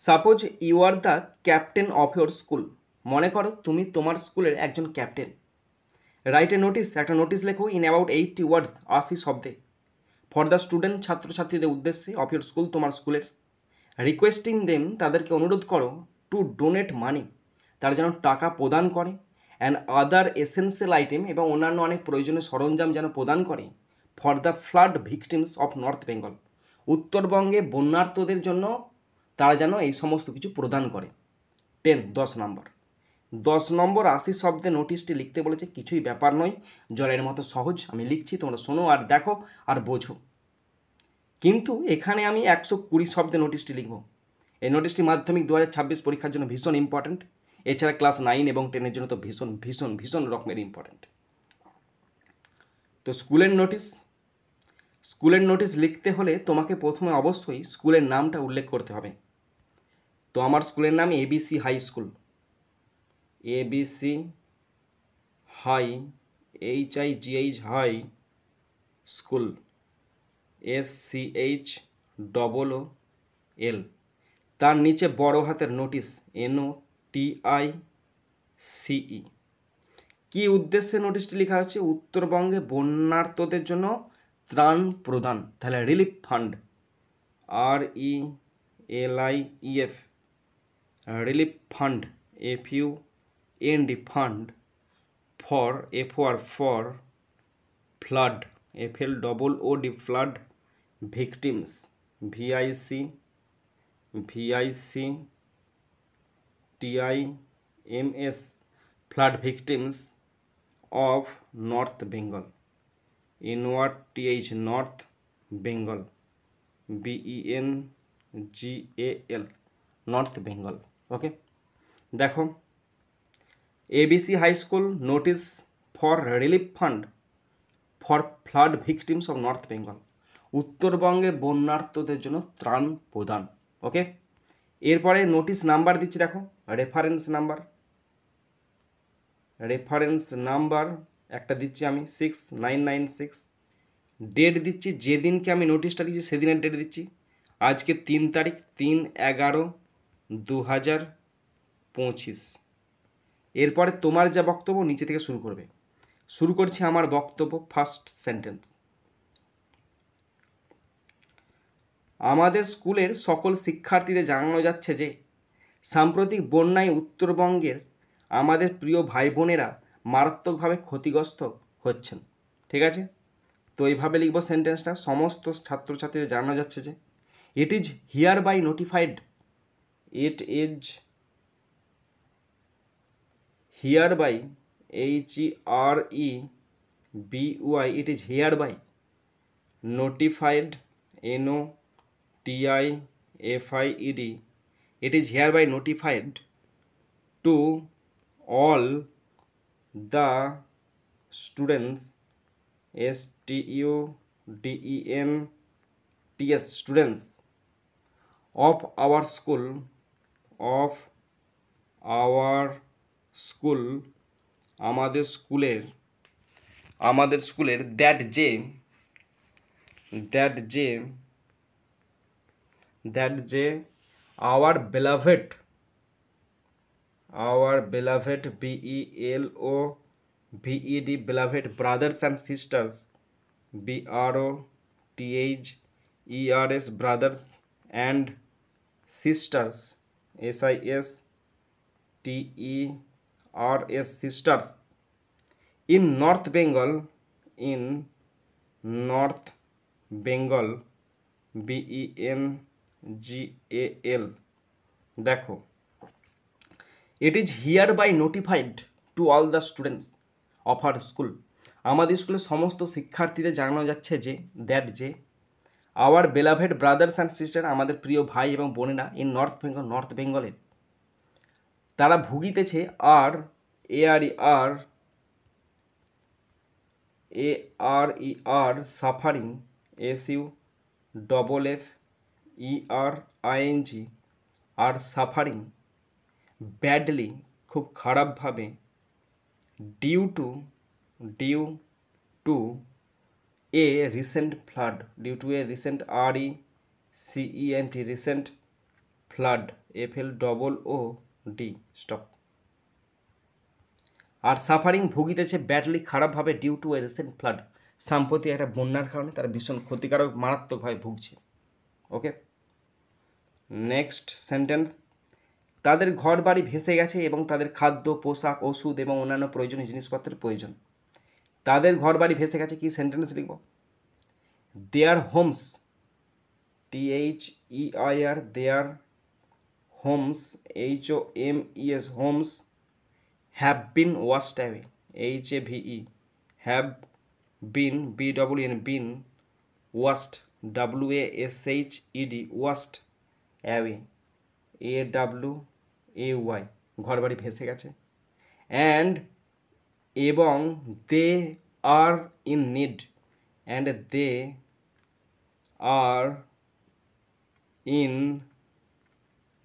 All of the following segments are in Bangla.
Suppose you are the captain of your school. মনে করো তুমি তোমার স্কুলের একজন ক্যাপ্টেন। রাইট এ নোটিস, একটা নোটিস লেখো ইন অ্যাবাউট 80 ওয়ার্ডস, 80 শব্দে, ফর দ্য স্টুডেন্ট, ছাত্রছাত্রীদের উদ্দেশ্যে, অফ ইউর স্কুল, তোমার স্কুলের। রিকোয়েস্টিং দেম, তাদেরকে অনুরোধ করো, টু ডোনেট মানি, তারা যেন টাকা প্রদান করে, অ্যান্ড আদার এসেন্সিয়াল আইটেম, এবং অন্যান্য অনেক প্রয়োজনীয় সরঞ্জাম যেন প্রদান করে, for the flood victims of North Bengal, উত্তরবঙ্গে বন্যার্তদের জন্য তারা যেন এই সমস্ত কিছু প্রদান করে। 10 নম্বর 80 শব্দে নোটিশটি লিখতে বলেছে, কিছুই ব্যাপার নয়, জলের মতো সহজ। আমি লিখছি, তোমরা শোনো আর দেখো আর বোঝো। কিন্তু এখানে আমি 120 শব্দে নোটিশটি লিখব। এই নোটিশটি মাধ্যমিক 2026 পরীক্ষার জন্য ভীষণ ইম্পর্ট্যান্ট, এছাড়া ক্লাস 9 এবং 10-এর জন্য তো ভীষণ ভীষণ ভীষণ রকমের ইম্পর্ট্যান্ট। তো স্কুলের নোটিশ লিখতে হলে তোমাকে প্রথমে অবশ্যই স্কুলের নামটা উল্লেখ করতে হবে। তো আমার স্কুলের নাম ABC high school, ABC high, HIGH high school, SCHOOL। তার নিচে বড় হাতের নোটিশ, NOTICE। কি উদ্দেশ্যে নোটিশটি লেখা হচ্ছে? উত্তরবঙ্গে বন্যার্তদের জন্য ত্রাণ প্রদান, তাহলে relief fund, RELIEF, relief fund, FUND, fund, for, for flood, FLOOD, flood victims, VICTIMS, flood victims of North Bengal, NORTH, North Bengal, BENGAL, North Bengal. Okay, দেখো, ABC high school notice for relief fund for flood victims of North Bengal, উত্তরবঙ্গে বন্যার্তদের জন্য ত্রাণ প্রদান। ওকে, এরপরে নোটিশ নাম্বার দিচ্ছি, দেখো, রেফারেন্স নাম্বার একটা দিচ্ছি আমি 6996। ডেট দিচ্ছি, যেদিনকে আমি নোটিশটা দিচ্ছি সেদিনের ডেট দিচ্ছি, আজকে 3 তারিখ, 3/11/2025। এরপরে তোমার যা বক্তব্য নিচে থেকে শুরু করবে। শুরু করছি আমার বক্তব্য, ফার্স্ট সেন্টেন্স। আমাদের স্কুলের সকল শিক্ষার্থীদের জানানো যাচ্ছে যে সাম্প্রতিক বন্যায় উত্তরবঙ্গের আমাদের প্রিয় ভাই বোনেরা মারাত্মকভাবে ক্ষতিগ্রস্ত হচ্ছেন। ঠিক আছে, তো এইভাবে লিখব সেন্টেন্সটা। সমস্ত ছাত্রছাত্রীদের জানানো যাচ্ছে যে it is hereby notified, it is hereby, HEREBY, it is hereby notified, NOTIFIED, it is hereby notified to all the students, STUDENTS, students of our school, আমাদের স্কুলের that যে our beloved BELOVED, beloved brothers and sisters, BROTHERS, brothers and sisters, SISTERS, sisters, in North Bengal, BENGAL। দেখো, ইট is hereby notified to all the students of R school, আমাদের স্কুলের সমস্ত শিক্ষার্থীদের জানানো যাচ্ছে যে যে আওয়ার বেলাভেড ব্রাদার্স অ্যান্ড সিস্টার, আমাদের প্রিয় ভাই এবং বোনেরা, ইন নর্থ বেঙ্গলের, তারা ভুগিতেছে suffering, SUFFERING, are suffering badly, খুব খারাপভাবে, due to a recent flood, RECENT, recent flood, FLOOD, stop. Are suffering, ভুগিতেছে badly, খারাপভাবে, due to a recent flood, সাম্প্রতি একটা বন্যার কারণে তারা ভীষণ ক্ষতিকারক মারাত্মকভাবে ভুগছে। ওকে, নেক্সট সেন্টেন্স, তাদের ঘর বাড়ি ভেসে গেছে এবং তাদের খাদ্য, পোশাক, ওষুধ এবং অন্যান্য প্রয়োজনীয় জিনিসপত্রের প্রয়োজন। তাদের ঘর বাড়ি ভেসে গেছে, কি সেন্টেন্স লিখব? Their homes, THEIR, their homes, HOMES, homes, have been washed away, HAVE, have been, BEN, washed, WASHED, washed away, AWAY, ঘর বাড়ি ভেসে গেছে। অ্যান্ড, এবং they are in need, and they are in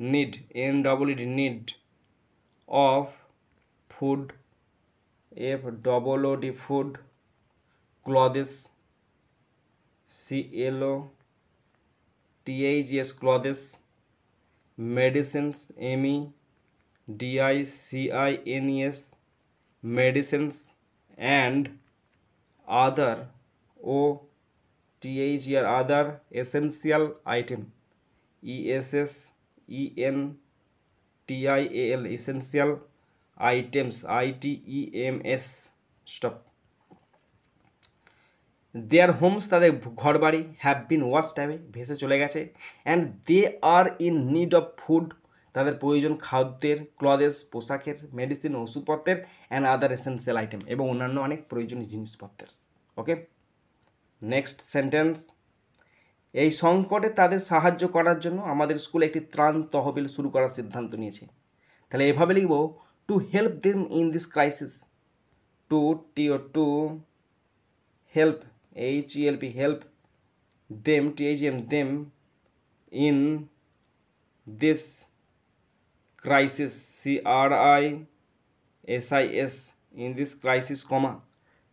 need, NEED, need of food, FOOD, food, clothes, CLOTHES, clothes, medicines, MEDICINES, medicines, and other, OTHER, other essential item, ESSENTIAL, essential items, ITEMS, stop. Their homes, তাদের ঘর বাড়ি, হ্যাভ বিন ওয়াশড অ্যাওয়ে, ভেসে চলে গেছে। And they are in need of food, তাদের প্রয়োজন খাদ্যের, ক্লথেস, পোশাকের, মেডিসিন, ওষুধপত্রের, অ্যান্ড আদার এসেন্সিয়াল আইটেম, এবং অন্যান্য অনেক প্রয়োজনীয় জিনিসপত্রের। ওকে, নেক্সট সেন্টেন্স, এই সংকটে তাদের সাহায্য করার জন্য আমাদের স্কুলে একটি ত্রাণ তহবিল শুরু করার সিদ্ধান্ত নিয়েছে। তাহলে এভাবে লিখব, to help them in this crisis, to help, HELP, help, them, THEM, them, in this crisis, CRISIS, in this crisis, comma,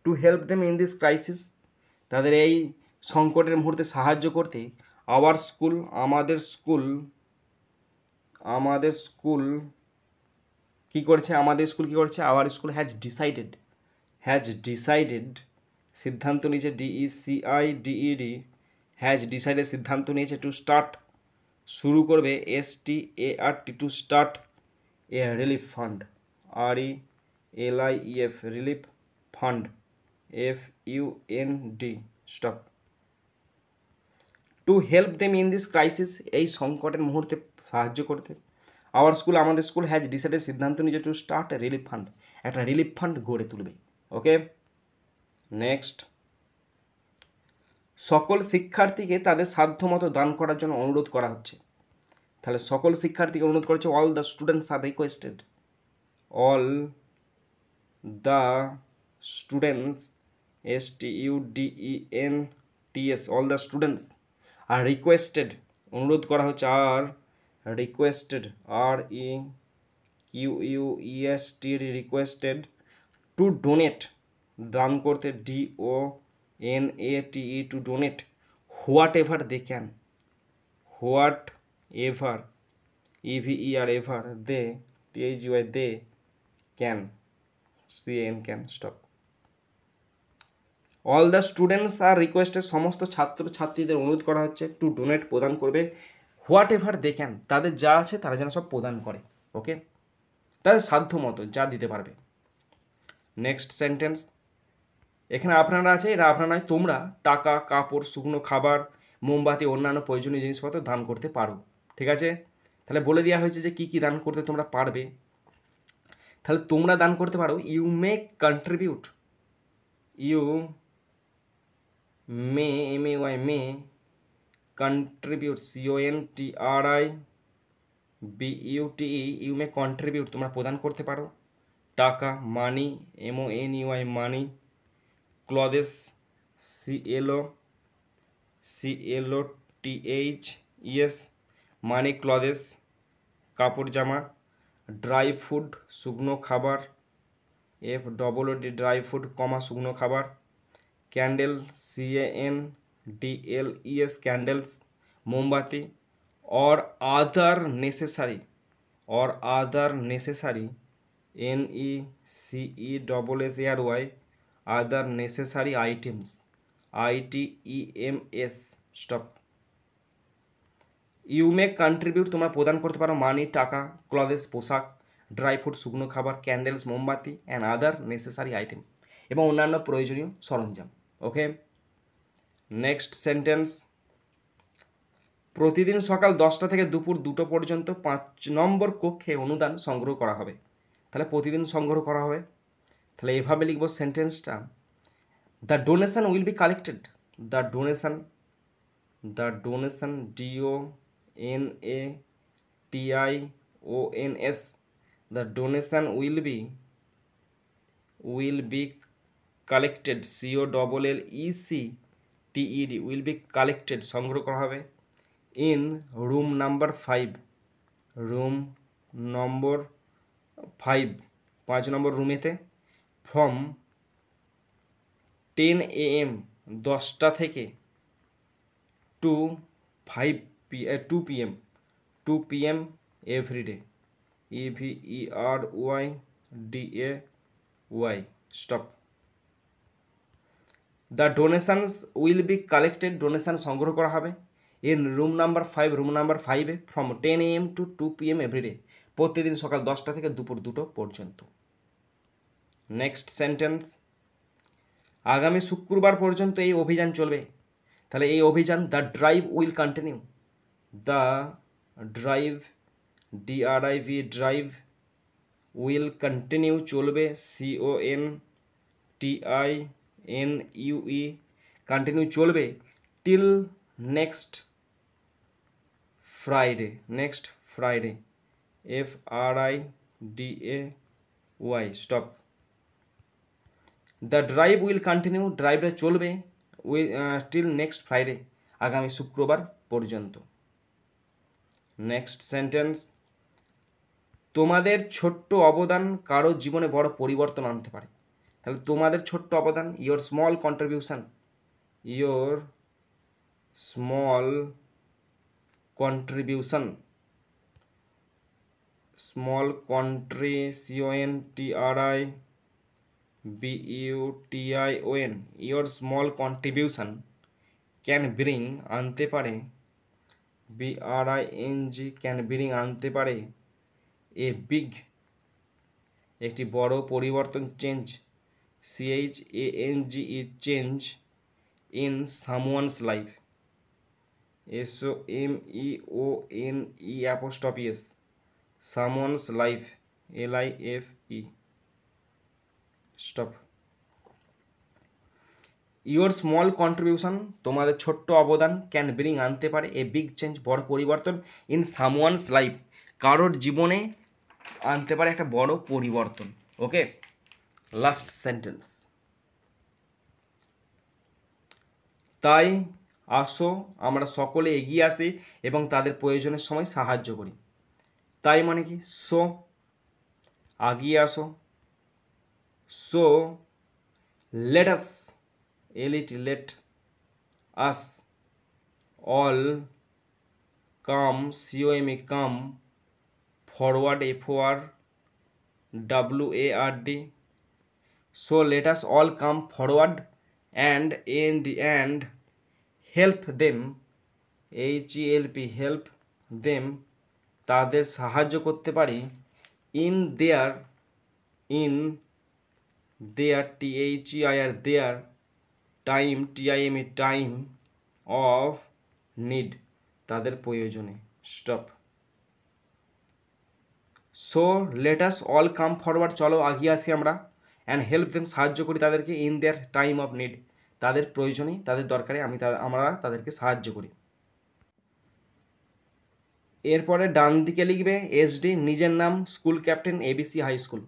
to help them in this crisis, তাদের এই সংকটের মুহূর্তে সাহায্য করতে, আওয়ার স্কুল, আমাদের স্কুল কি করেছে? আওয়ার স্কুল হ্যাজ ডিসাইডেড, সিদ্ধান্ত নিয়েছে, DECIDED, হ্যাজ ডিসাইডেড, সিদ্ধান্ত নিয়েছে, টু স্টার্ট, শুরু করবে, START, to start A relief fund, RELIEF, relief fund, FUND, stop. To help them in this crisis, এই সংকটের মুহূর্তে সাহায্য করতে, আওয়ার স্কুল, আমাদের স্কুল, হ্যাজ ডিসাইডেড, সিদ্ধান্ত নিয়েছে, to start A relief fund, একটা রিলিফ ফান্ড গড়ে তুলবে। ওকে, নেক্সট, সকল শিক্ষার্থীকে তাদের সাধ্যমতো দান করার জন্য অনুরোধ করা হচ্ছে। তাহলে সকল শিক্ষার্থীকে অনুরোধ করেছে, all the students are requested, all the students, STUDENTS, all the students are requested, অনুরোধ করা হচ্ছে, are requested, REQUESTED, requested, to donate, দান করতে, DONATE, to donate, whatever they can, whatever, EVER, ever, they, THEY, they can, CAN, can, stop. All the students are requested, সমস্ত ছাত্রছাত্রীদের অনুরোধ করা হচ্ছে, টু ডোনেট, প্রদান করবে, হোয়াট এভার দে ক্যান, তাদের যা আছে তারা যেন সব প্রদান করে। ওকে, তাদের সাধ্য মতো যা দিতে পারবে। নেক্সট সেন্টেন্স, এখানে আপনারা আছে, এটা আপনারা নয়, তোমরা টাকা, কাপড়, শুকনো খাবার, মোমবাতি, অন্যান্য প্রয়োজনীয় জিনিসপত্র দান করতে পারো। ঠিক আছে, তাহলে বলে দেওয়া হয়েছে যে কী কী দান করতে তোমরা পারবে। তাহলে তোমরা দান করতে পারো, you may contribute, you may, MAY, may, contribute, CONTRIBUTE, you may contribute, তোমরা প্রদান করতে পারো টাকা, মানি, MONEY, মানি, ক্লথেস, CLOTHES, মানি, ক্লথেস, কাপড় জামা, ড্রাই ফুড, শুকনো খাবার, FOOD, ড্রাই ফুড, কমা, শুকনো খাবার, ক্যান্ডেল, CANDLES, ক্যান্ডেলস, মোমবাতি, or other necessary NECESSARY other necessary items ITEMS stop. You may contribute তোমরা প্রদান করতে পারো মানি টাকা, ক্লথেস পোশাক, ড্রাই ফ্রুট শুকনো খাবার, ক্যান্ডেলস মোমবাতি অ্যান্ড আদার নেসেসারি আইটেম এবং অন্যান্য প্রয়োজনীয় সরঞ্জাম। ওকে, নেক্সট সেন্টেন্স, প্রতিদিন সকাল 10টা থেকে দুপুর 2টো পর্যন্ত 5 নম্বর কক্ষে অনুদান সংগ্রহ করা হবে। তাহলে প্রতিদিন সংগ্রহ করা হবে, তাহলে এভাবে লিখব সেন্টেন্সটা, the donation will be collected, the donation DONATIONS the donation will be collected COLLECTED will be collected সংগ্রহ করা হবে in room number 5 5 number রুমেতে from 10 AM 10টা থেকে to 2 PM every day EVERYDAY stop. The donations will be collected donation সংগ্রহ করা হবে in room number 5 from 10 AM to 2 PM every day প্রতিদিন সকাল 10টা থেকে দুপুর 2টো পর্যন্ত। নেক্সট সেন্টেন্স, আগামী শুক্রবার পর্যন্ত এই অভিযান চলবে। তাহলে এই অভিযান the drive will continue, the drive drive will continue চলবে CONTINUE কন্টিনিউ চলবে till next Friday FRIDAY stop. The drive will continue ড্রাইভটা চলবে টিল নেক্সট ফ্রাইডে আগামী শুক্রবার পর্যন্ত। নেক্সট সেন্টেন্স, তোমাদের ছোট্ট অবদান কারো জীবনে বড় পরিবর্তন আনতে পারে। তাহলে তোমাদের ছোট্ট অবদান, your small contribution your small contribution can bring আনতে পারে can bring আনতে পারে a big একটি বড় পরিবর্তন change CHANGE change in someone's life SOMEONE someone's life LIFE stop. Your small contribution তোমাদের ছোট্ট অবদান ক্যান ব্রিং আনতে পারে এ বিগ চেঞ্জ বড় পরিবর্তন ইন সামওয়ানস লাইফ কারোর জীবনে আনতে পারে একটা বড় পরিবর্তন। ওকে, লাস্ট সেন্টেন্স, তাই আসো আমরা সকলে এগিয়ে আসি এবং তাদের প্রয়োজনের সময় সাহায্য করি। তাই মানে কি, সো আগিয়ে আসো, so let us let us all come come forward FORWARD so let us all come forward and help them help them তাদের সাহায্য করতে পারি in their their time of need তাদের প্রয়োজনে stop. So let us all come forward চলো আগিয়ে আসি আমরা অ্যান্ড হেল্প দেম সাহায্য করি তাদেরকে in their time of need তাদের প্রয়োজনে তাদের দরকারে আমরা তাদেরকে সাহায্য করি। এরপরে ডান দিকে লিখবে SD নিজের নাম school captain ABC high school,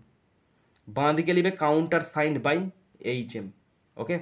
বাঁ দিকে লিখবে countersigned by HM। Okay.